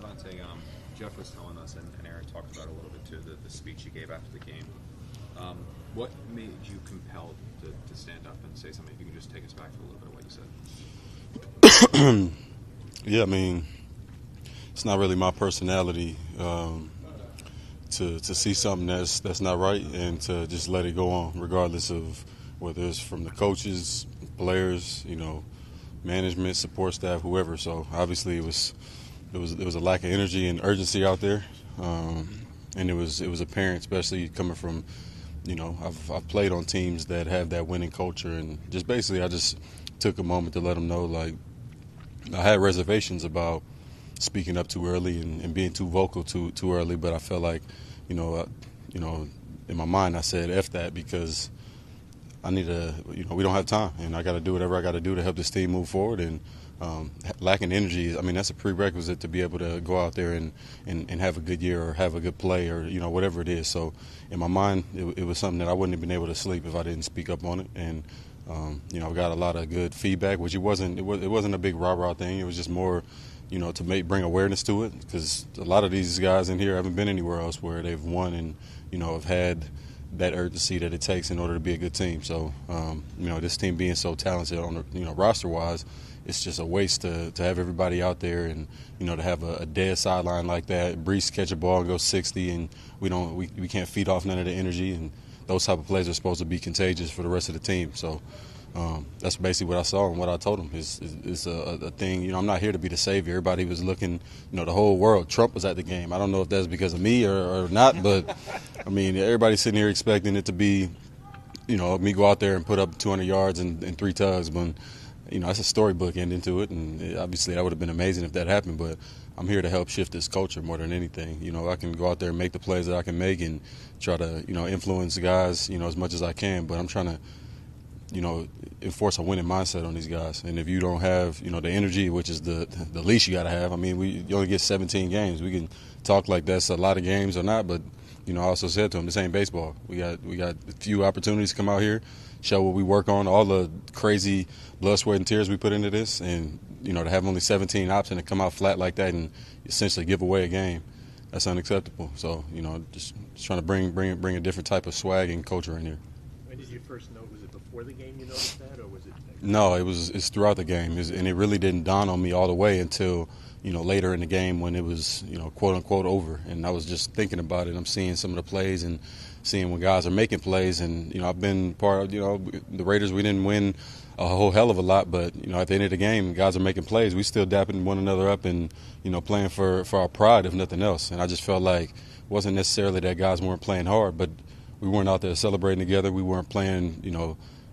Devontae, Jeff was telling us, and Aaron talked about it a little bit too, the speech you gave after the game. What made you compelled to stand up and say something? If you can just take us back to a little bit of what you said. Yeah, I mean, it's not really my personality to see something that's not right and to just let it go on, regardless of whether it's from the coaches, players, management, support staff, whoever. So obviously there was a lack of energy and urgency out there, and it was apparent, especially coming from, I've played on teams that have that winning culture, and just basically I just took a moment to let them know, like, I had reservations about speaking up too early and being too vocal too early, but I felt like, in my mind I said F that, because I need to, we don't have time, and I got to do whatever I got to do to help this team move forward. And lacking energy, I mean, that's a prerequisite to be able to go out there and have a good year or have a good play or, whatever it is. So in my mind, it was something that I wouldn't have been able to sleep if I didn't speak up on it. And, I got a lot of good feedback, which it wasn't a big rah-rah thing. It was just more, to bring awareness to it, because a lot of these guys in here haven't been anywhere else where they've won and, have had that urgency that it takes in order to be a good team. So, this team being so talented on the, roster-wise, it's just a waste to have everybody out there and, to have a dead sideline like that. Brees catch a ball and go 60, and we can't feed off none of the energy, and those type of plays are supposed to be contagious for the rest of the team. So that's basically what I saw and what I told him is a thing. I'm not here to be the savior. Everybody was looking, the whole world. Trump was at the game. I don't know if that's because of me or not, but I mean, everybody's sitting here expecting it to be, me go out there and put up 200 yards and 3 tugs. But that's a storybook ending to it, and obviously that would have been amazing if that happened. But I'm here to help shift this culture more than anything. I can go out there and make the plays that I can make and try to, influence the guys, as much as I can. But I'm trying to, enforce a winning mindset on these guys. And if you don't have, the energy, which is the least you got to have. I mean, you only get 17 games. We can talk like that's a lot of games or not, but, I also said to them, this ain't baseball. We got a few opportunities to come out here, show what we work on, all the crazy blood, sweat, and tears we put into this, and, to have only 17 options and come out flat like that and essentially give away a game, that's unacceptable. So, just trying to bring a different type of swag and culture in here. When did you first know? Was it before the game you noticed that, or was it? No, it's throughout the game, and it really didn't dawn on me all the way until, later in the game when it was, quote unquote over, and I was just thinking about it. I'm seeing some of the plays and seeing when guys are making plays, and I've been part of, the Raiders. We didn't win a whole hell of a lot, but at the end of the game, guys are making plays. We still dapping one another up and playing for our pride, if nothing else. And I just felt like it wasn't necessarily that guys weren't playing hard, but we weren't out there celebrating together. We weren't playing,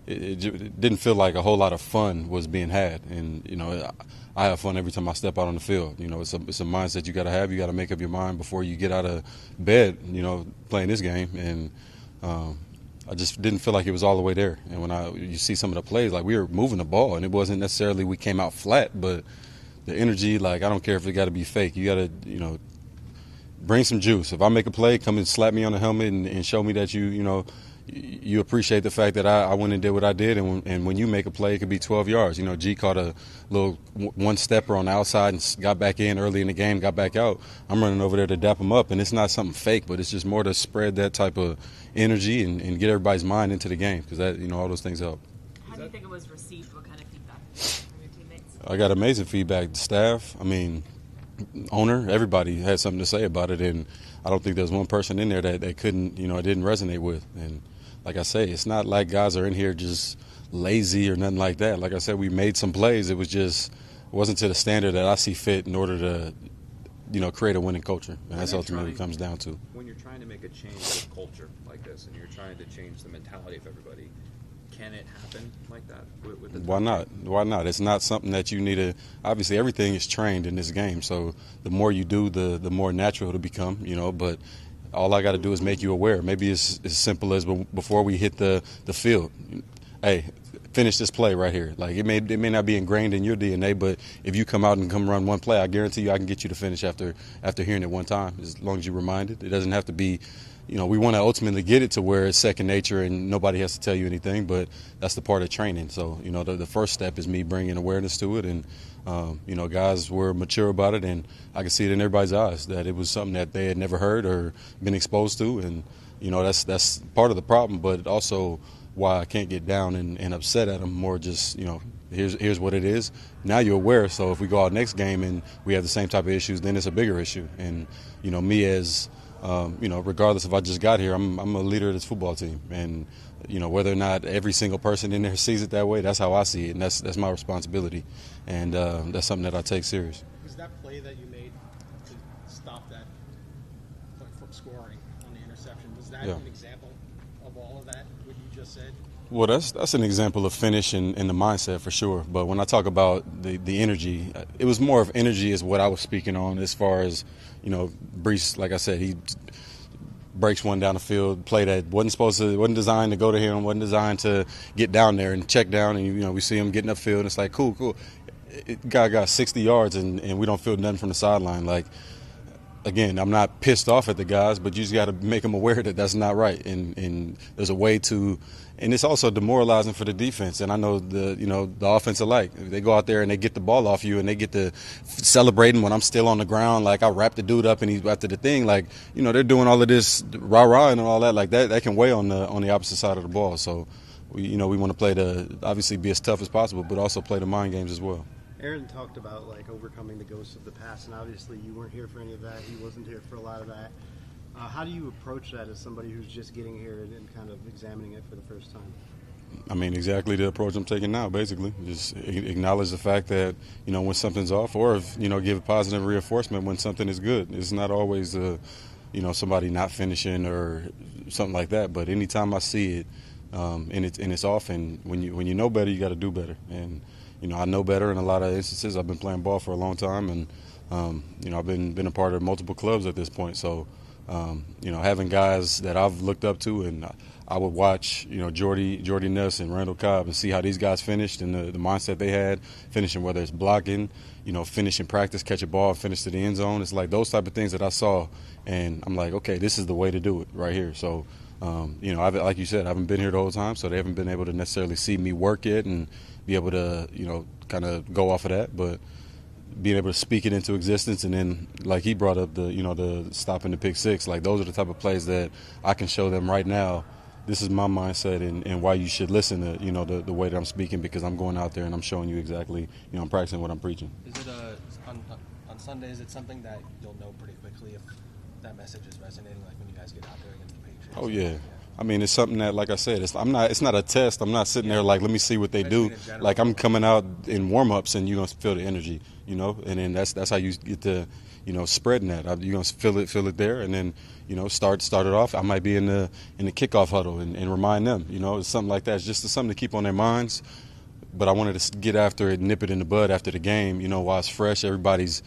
it didn't feel like a whole lot of fun was being had. And, I have fun every time I step out on the field. It's a mindset you got to have. You got to make up your mind before you get out of bed, playing this game. And I just didn't feel like it was all the way there. And when you see some of the plays, like we were moving the ball, and it wasn't necessarily we came out flat, but the energy, like I don't care if it got to be fake. You got to, bring some juice. If I make a play, come and slap me on the helmet and show me that you appreciate the fact that I went and did what I did. And when you make a play, it could be 12 yards. G caught a little one-stepper on the outside and got back in early in the game, got back out. I'm running over there to dap him up, and it's not something fake, but it's just more to spread that type of energy and get everybody's mind into the game, because that, all those things help. How do you think it was received? What kind of feedback from your teammates? I got amazing feedback. The staff, owner, everybody had something to say about it, and I don't think there's one person in there that couldn't, it didn't resonate with. And like I say, it's not like guys are in here just lazy or nothing like that. Like I said, we made some plays. It wasn't to the standard that I see fit in order to, create a winning culture. And that's ultimately what it comes down to. When you're trying to make a change of culture like this, and you're trying to change the mentality of everybody, can it happen like that? With the Why not? Why not? It's not something that you need to. Obviously, everything is trained in this game. So the more you do, the more natural it'll become. But all I got to do is make you aware. Maybe it's as simple as before we hit the field. Hey, finish this play right here. Like it may not be ingrained in your DNA, but if you come out and come run one play, I guarantee you I can get you to finish after hearing it one time, as long as you're reminded. It doesn't have to be, we want to ultimately get it to where it's second nature and nobody has to tell you anything, but that's the part of training. So, the first step is me bringing awareness to it, and, guys were mature about it, and I could see it in everybody's eyes that it was something that they had never heard or been exposed to, and, that's part of the problem, but also why I can't get down and upset at them, more just, here's what it is. Now you're aware, so if we go out next game and we have the same type of issues, then it's a bigger issue. And, me as regardless if I just got here, I'm a leader of this football team, and whether or not every single person in there sees it that way, that's how I see it, and that's my responsibility, and that's something that I take serious. Was that play that you made to stop that from scoring on the interception, was that an example of all of that, what you just said? Well, that's an example of finish and the mindset for sure. But when I talk about the energy, it was more of energy is what I was speaking on, as far as, Brees, like I said, he breaks one down the field, play that wasn't designed to go to him, wasn't designed to get down there and check down, and we see him getting upfield, and it's like, cool. Guy got 60 yards and we don't feel nothing from the sideline. Like, again, I'm not pissed off at the guys, but you just got to make them aware that that's not right, and there's a way to. And it's also demoralizing for the defense. And I know the offense alike. They go out there and they get the ball off you and they get to celebrating when I'm still on the ground. Like I wrap the dude up and he's after the thing. Like, they're doing all of this rah-rah and all that. Like that can weigh on the opposite side of the ball. So, we want to play obviously be as tough as possible, but also play the mind games as well. Aaron talked about overcoming the ghosts of the past, and obviously you weren't here for any of that. He wasn't here for a lot of that. How do you approach that as somebody who's just getting here and kind of examining it for the first time? I mean, exactly the approach I'm taking now, basically. Just acknowledge the fact that, when something's off, or, give positive reinforcement when something is good. It's not always, somebody not finishing or something like that. But anytime I see it, and it's off, and when you know better, you got to do better. And, I know better in a lot of instances. I've been playing ball for a long time, and, I've been a part of multiple clubs at this point. So, having guys that I've looked up to, and I would watch, Jordy Nelson, Randall Cobb, and see how these guys finished and the mindset they had, finishing, whether it's blocking, finish in practice, catch a ball, finish to the end zone. It's like those type of things that I saw, and I'm like, okay, this is the way to do it right here. So, like you said, I haven't been here the whole time, so they haven't been able to necessarily see me work it and be able to, kind of go off of that, but being able to speak it into existence, and then like he brought up the stopping the pick six, like those are the type of plays that I can show them right now. This is my mindset and why you should listen to the way that I'm speaking, because I'm going out there and I'm showing you exactly, I'm practicing what I'm preaching. Is it on Sunday? Is it something that you'll know pretty quickly if that message is resonating, like when you guys get out there against the Patriots? Oh yeah. I mean, it's something that, like I said, it's not a test. I'm not sitting there like, let me see what they do. Like, I'm coming out in warm-ups and you're going to feel the energy, and then that's how you get to, spreading that. You're going to feel it there, and then, start it off. I might be in the kickoff huddle and remind them, it's something like that. It's just something to keep on their minds. But I wanted to get after it, nip it in the bud after the game, while it's fresh. Everybody's,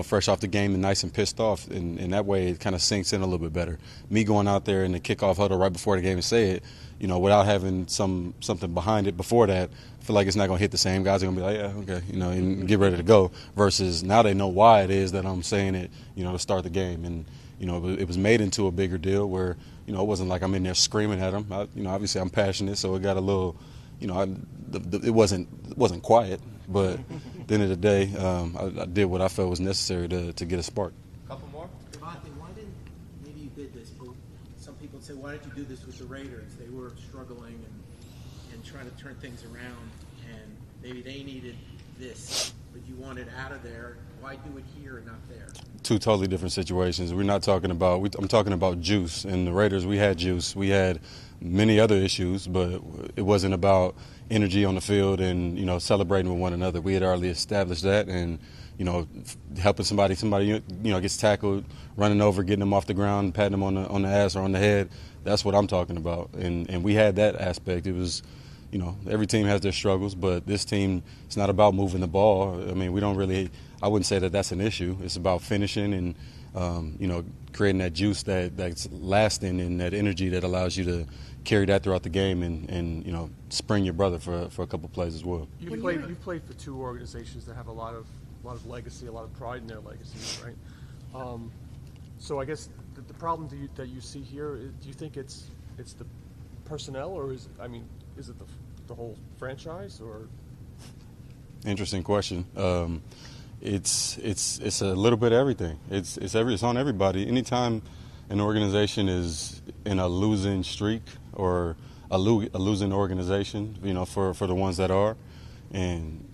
fresh off the game and nice and pissed off. And that way it kind of sinks in a little bit better. Me going out there in the kickoff huddle right before the game and say it, without having something behind it before that, I feel like it's not going to hit the same. Guys are going to be like, yeah, okay, and get ready to go. Versus now they know why it is that I'm saying it, to start the game. And, it was made into a bigger deal where, it wasn't like I'm in there screaming at them. Obviously I'm passionate, so it got a little – it wasn't quiet, but at the end of the day, I did what I felt was necessary to get a spark. Couple more? Devontae, why didn't maybe you did this, but some people say, why didn't you do this with the Raiders? They were struggling and trying to turn things around, and maybe they needed this, but you wanted out of there. Why do it here and not there? Two totally different situations. We're not talking about – I'm talking about juice. And the Raiders, we had juice. We had many other issues, but it wasn't about energy on the field and, celebrating with one another. We had already established that, and, helping somebody, gets tackled, running over, getting them off the ground, patting them on the ass or on the head. That's what I'm talking about. And we had that aspect. It was – you know, every team has their struggles, but this team, it's not about moving the ball. I mean, we don't really, I wouldn't say that that's an issue. It's about finishing and, you know, creating that juice that's lasting and that energy that allows you to carry that throughout the game and you know, spring your brother for a couple plays as well. You've played for two organizations that have a lot of legacy, a lot of pride in their legacies, right? So I guess the problem that you see here, do you think it's the personnel, or is it the whole franchise, or? Interesting question. It's a little bit of everything. It's on everybody. Anytime an organization is in a losing streak or a losing organization, you know, for the ones that are, and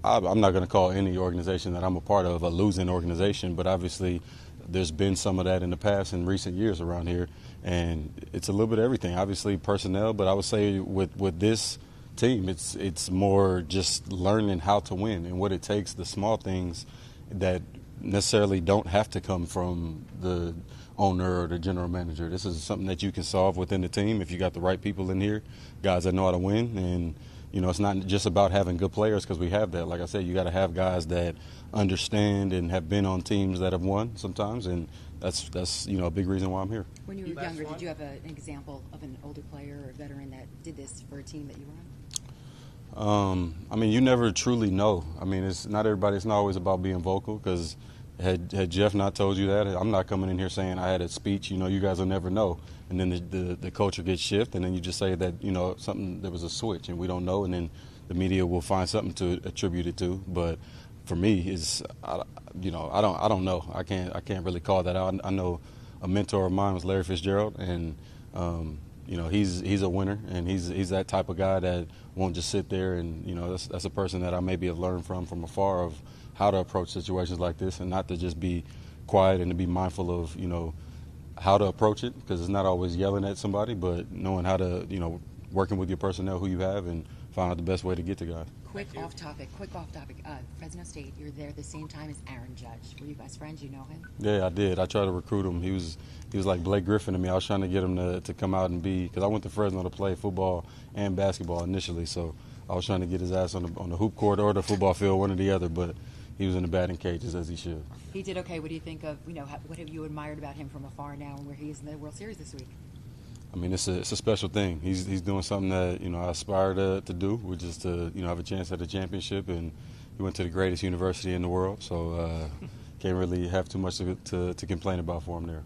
I'm not going to call any organization that I'm a part of a losing organization, but obviously there's been some of that in the past in recent years around here, and it's a little bit of everything. Obviously personnel, but I would say with this team, it's more just learning how to win and what it takes, the small things that necessarily don't have to come from the owner or the general manager. This is something that you can solve within the team if you got the right people in here, guys that know how to win. And you know, it's not just about having good players, because we have that. Like I said, you got to have guys that understand and have been on teams that have won sometimes, and that's you know, a big reason why I'm here. When you were younger, did you have an example of an older player or a veteran that did this for a team that you were on? I mean, you never truly know. I mean, it's not everybody. It's not always about being vocal, because had Jeff not told you that, I'm not coming in here saying I had a speech. You know, you guys will never know. And then the culture gets shifted, and then you just say that, you know, there was a switch, and we don't know, and then the media will find something to attribute it to. But for me, you know, I don't know. I can't really call that out. I know a mentor of mine was Larry Fitzgerald, and you know, he's a winner, and he's that type of guy that won't just sit there. And you know, that's a person that I maybe have learned from afar of how to approach situations like this, and not to just be quiet and to be mindful of, you know, how to approach it, because it's not always yelling at somebody, but knowing how to, you know, working with your personnel who you have and find out the best way to get to guys. Quick off topic. Fresno State, you're there at the same time as Aaron Judge. Were you best friends? You know him? Yeah, I did. I tried to recruit him. He was like Blake Griffin to me. I was trying to get him to come out and be, because I went to Fresno to play football and basketball initially, so I was trying to get his ass on the hoop court or the football field, one or the other, but he was in the batting cages, as he should. He did okay. What do you think of, you know, what have you admired about him from afar now and where he is in the World Series this week? I mean, it's a special thing. He's doing something that, you know, I aspire to do, which is to, you know, have a chance at a championship. And he went to the greatest university in the world, so can't really have too much to complain about for him there.